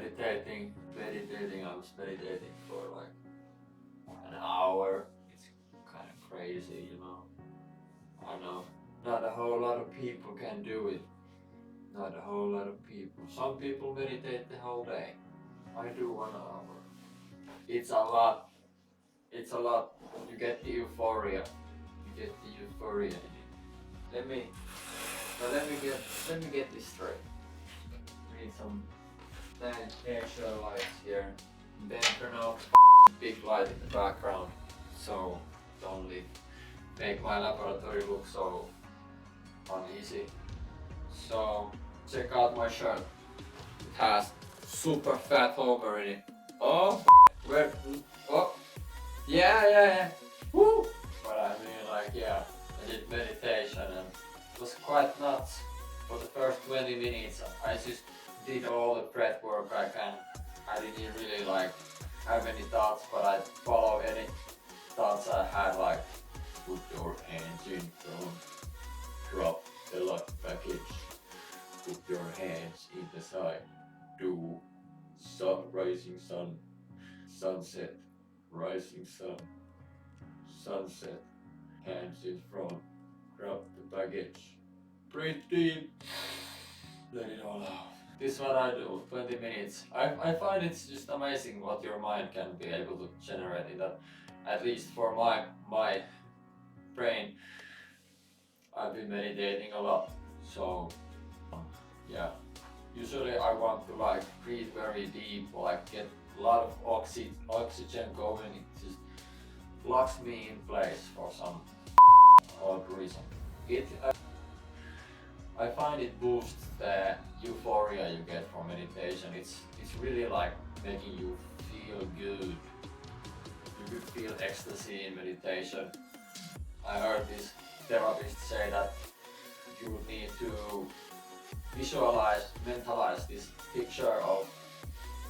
meditating. I was meditating for like an hour. It's kind of crazy, you know. I know not a whole lot of people can do it. Not a whole lot of people. Some people meditate the whole day. I do 1 hour. It's a lot. It's a lot. You get the euphoria. You get the euphoria in it. Let me get this straight. Need some nature lights here. Then turn off the big light in the background, so don't make my laboratory look so uneasy. So check out my shirt. It has super fat Homer in it. Oh, where? Oh, yeah. Woo! But I mean, like, yeah, I did meditation and it was quite nuts. For the first 20 minutes, I just did all the breath work I can. I didn't really like have any thoughts, but I follow any thoughts I had, like put your hands in front, drop the luck package, put your hands in the side, do rising sun, sunset, rising sun, sunset, hands in front, drop the baggage, breathe deep, let it all out. This is what I do, 20 minutes. I find it's just amazing what your mind can be able to generate in that. At least for my brain, I've been meditating a lot. So yeah, usually I want to like breathe very deep, like get a lot of oxygen going. It just locks me in place for some odd reason. I find it boosts the euphoria you get from meditation. It's really like making you feel good. You could feel ecstasy in meditation. I heard this therapist say that you need to mentalize this picture of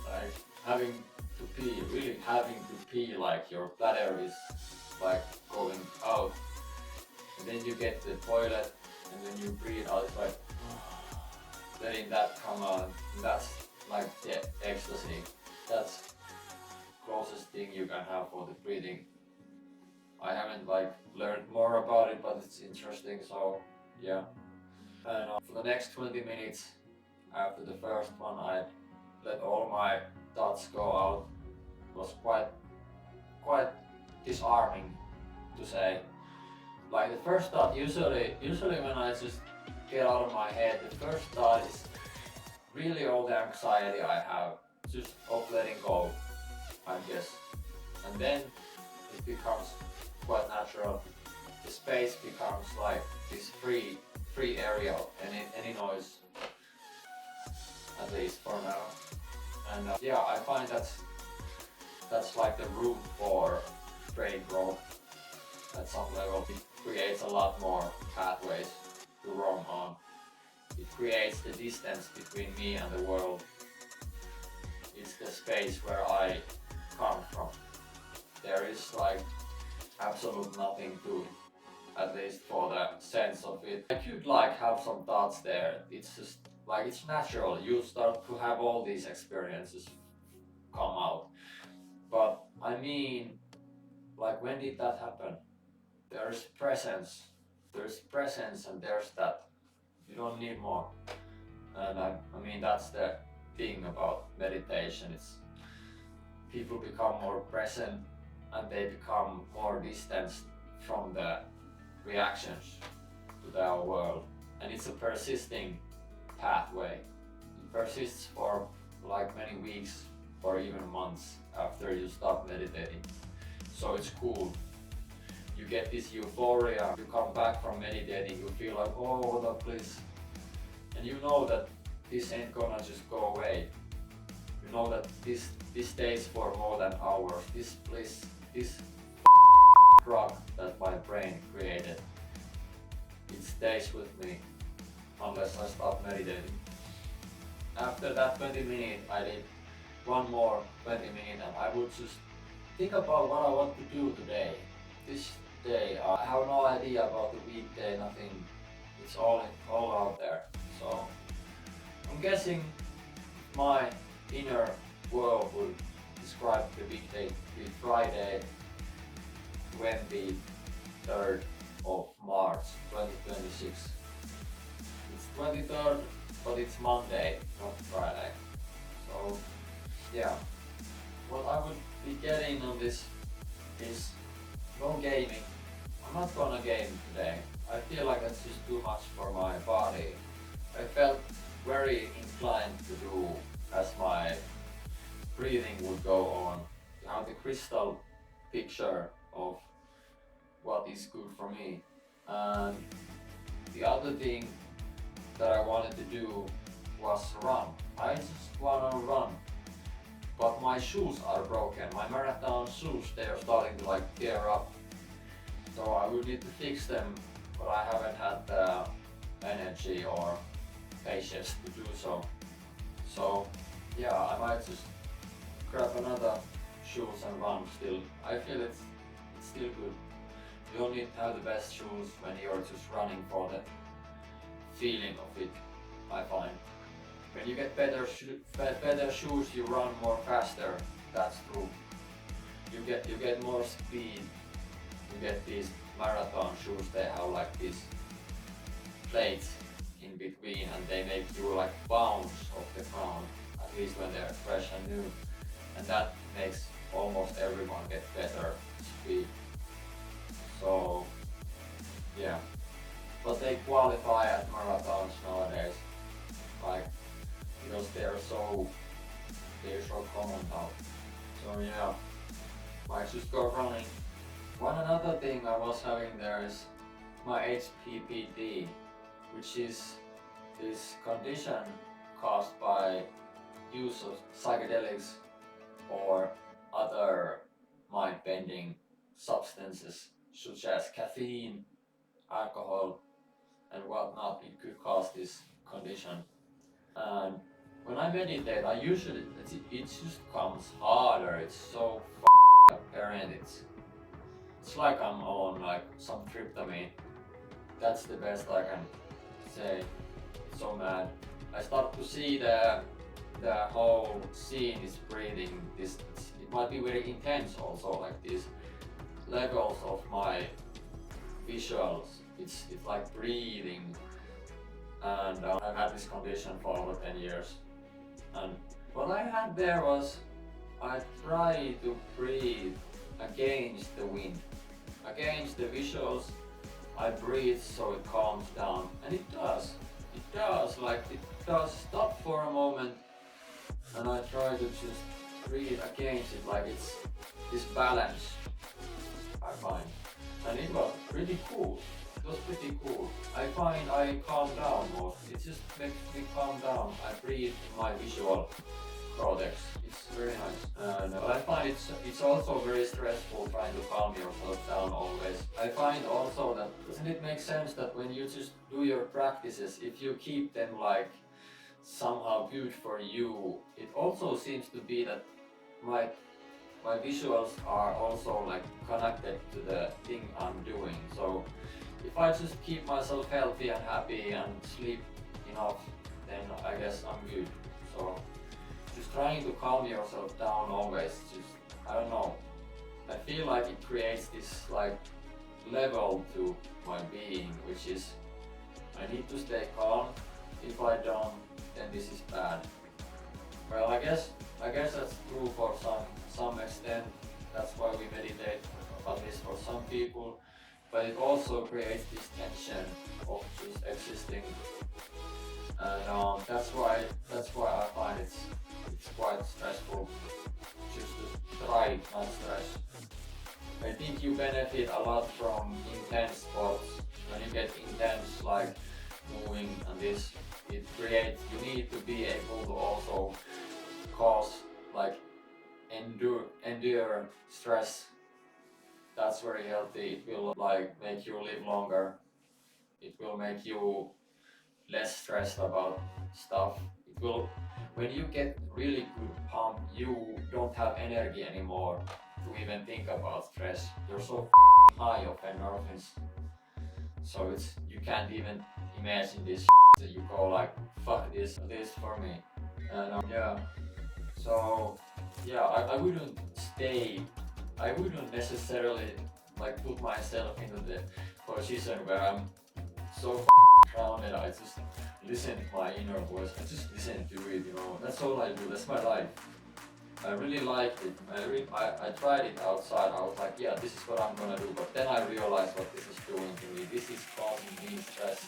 like having to pee, really having to pee, like your bladder is like going out, and then you get the toilet, and then you breathe out, it's like letting that come out. That's like the ecstasy. That's closest thing you can have for the breathing. I haven't like learned more about it, but it's interesting, so yeah. And for the next 20 minutes after the first one, I let all my thoughts go out. It was quite disarming to say. Like the first thought, usually when I just get out of my head, the first thought is really all the anxiety I have, just of letting go, I guess. And then it becomes quite natural. The space becomes like this free area of any noise, at least for now. And yeah, I find that's like the room for brain growth at some level. It creates a lot more pathways to roam on. It creates the distance between me and the world. It's the space where I come from. There is like absolute nothing to it, at least for the sense of it. I could like have some thoughts there. It's just like it's natural. You start to have all these experiences come out. But I mean, like when did that happen? There's presence and there's that. You don't need more. And I mean that's the thing about meditation. It's people become more present and they become more distanced from the reactions to their world. And it's a persisting pathway. It persists for like many weeks or even months after you stop meditating. So it's cool. You get this euphoria, you come back from meditating, you feel like, oh, what a bliss. And you know that this ain't gonna just go away. You know that this stays for more than hours. This bliss, this drug that my brain created, it stays with me unless I stop meditating. After that 20 minutes, I did one more 20 minutes and I would just think about what I want to do today. This day, I have no idea about the weekday, nothing. It's all out there. So I'm guessing my inner world would describe the big day, the Friday, 23rd of March 2026. It's 23rd, but it's Monday, not Friday. So yeah, what I would be getting on this is no gaming. I'm not gonna game today. I feel like that's just too much for my body. I felt very inclined to do as my breathing would go on, to have the crystal picture of what is good for me. And the other thing that I wanted to do was run. I just wanna run, but my shoes are broken. My marathon shoes, they are starting to like tear up. So I will need to fix them, but I haven't had the energy or patience to do so. So yeah, I might just grab another shoes and run still. I feel it's still good. You don't need to have the best shoes when you're just running for the feeling of it, I find. When you get better shoes, you run more faster. That's true. You get more speed. You get these marathon shoes. They have like these plates in between, and they make you like bounce off the ground. At least when they're fresh and new, and that makes almost everyone get better speed. So yeah, but they qualify at marathons nowadays, like because they're so common now. So yeah, might just go running. One another thing I was having there is my HPPD, which is this condition caused by use of psychedelics or other mind-bending substances such as caffeine, alcohol, and whatnot. It could cause this condition. And when I meditate, I usually it just comes harder. It's so apparent. It's like I'm on like some tryptamine. That's the best I can say. So mad. I start to see the whole scene is breathing. It might be very intense also, like these levels of my visuals. It's like breathing, and I've had this condition for over 10 years. And what I had there was I try to breathe against the wind, against the visuals. I breathe so it calms down, and it does. It does, like it does stop for a moment, and I try to just breathe against it, like it's this balance, I find. And it was pretty cool. It was pretty cool. I find I calm down more. It just makes me calm down. I breathe my visual cortex. It's very nice. And I find it's also very stressful trying to calm yourself down always. I find also that doesn't it make sense that when you just do your practices, if you keep them like somehow good for you, it also seems to be that my visuals are also like connected to the thing I'm doing. So if I just keep myself healthy and happy and sleep enough, then I guess I'm good. So just trying to calm yourself down always, just I don't know. I feel like it creates this like level to my being, which is I need to stay calm. If I don't, then this is bad. Well, I guess that's true for some extent. That's why we meditate, at least for some people. But it also creates this tension of just existing, and that's why I find it's quite stressful. Just to try not stress. I think you benefit a lot from intense sports. When you get intense, like moving and this, it creates. You need to be able to also cause like endure stress. That's very healthy. It will like make you live longer. It will make you less stressed about stuff. It will, when you get really good pump, you don't have energy anymore to even think about stress. You're so high of endorphins. So you can't even imagine this. So you go like, fuck this for me. And yeah. So yeah, I wouldn't necessarily like put myself into the position where I'm so grounded. I just listen to my inner voice. I just listen to it, you know. That's all I do. That's my life. I really liked it. I tried it outside. I was like, yeah, this is what I'm gonna do. But then I realized what this is doing to me. This is causing me stress.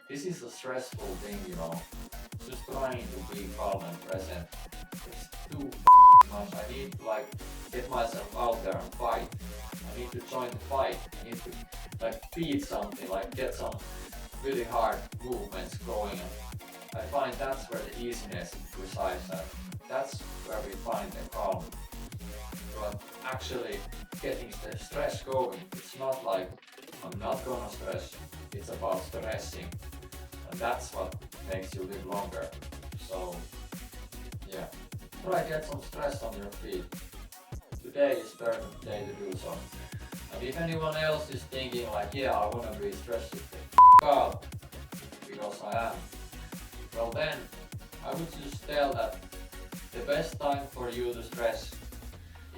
This is a stressful thing, you know. Just trying to be calm and present. It's too much. I need to like get myself out there and fight. I need to join the fight. I need to like beat something, like get some really hard movements going. I find that's where the easiness resides at. That's where we find the calm. But actually getting the stress going, it's not like I'm not gonna stress. It's about stressing. And that's what makes you live longer. So yeah, try to get some stress on your feet. Today is the perfect day to do so. And if anyone else is thinking like, yeah, I wanna be stressed out because I am, well then I would just tell that the best time for you to stress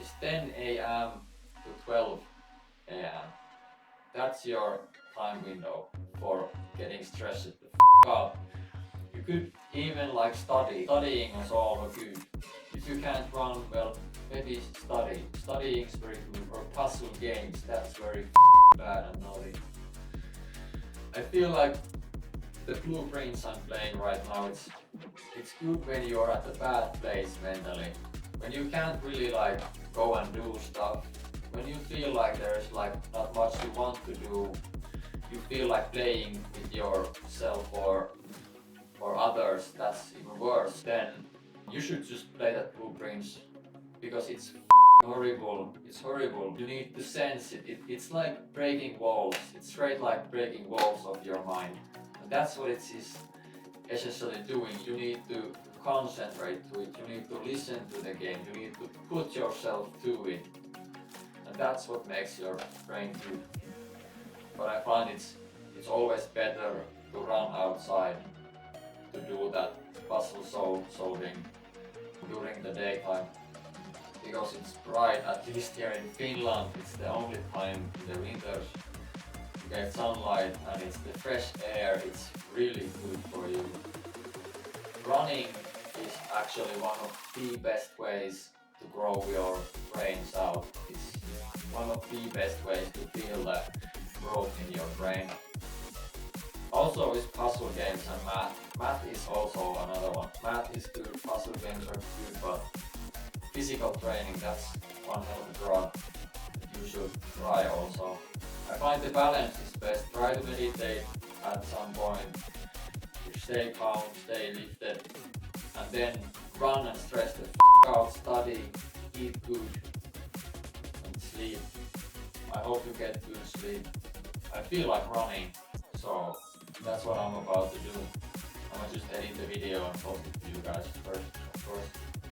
is 10 a.m. to 12 a.m. That's your time window for getting stressed out. You could even like study. Studying is all good. If you can't run, well, maybe study. Studying is very good. Or puzzle games, that's very bad and naughty. I feel like the blueprints I'm playing right now, it's good when you're at a bad place mentally. When you can't really like go and do stuff. When you feel like there's like not much you want to do. You feel like playing with yourself or others, that's even worse. Then you should just play that blueprints because it's horrible. It's horrible. You need to sense it. It's like breaking walls. It's straight like breaking walls of your mind. And that's what it is essentially doing. You need to concentrate to it. You need to listen to the game. You need to put yourself to it. And that's what makes your brain good. But I find it's always better to run outside to do that puzzle solving during the daytime because it's bright. At least here in Finland it's the only time in the winters you get sunlight and it's the fresh air. It's really good for you. Running is actually one of the best ways to grow your brains out. It's one of the best ways to feel that growth in your brain. Also is puzzle games and math. Math is also another one. Math is good, puzzle games are good, but physical training, that's one hell of a drug that you should try also. I find the balance is best. Try to meditate at some point. Stay calm, stay lifted, and then run and stress the out, study, eat good, and sleep. I hope you get good sleep. I feel like running, so that's what I'm about to do. I'm gonna just edit the video and post it to you guys first, of course.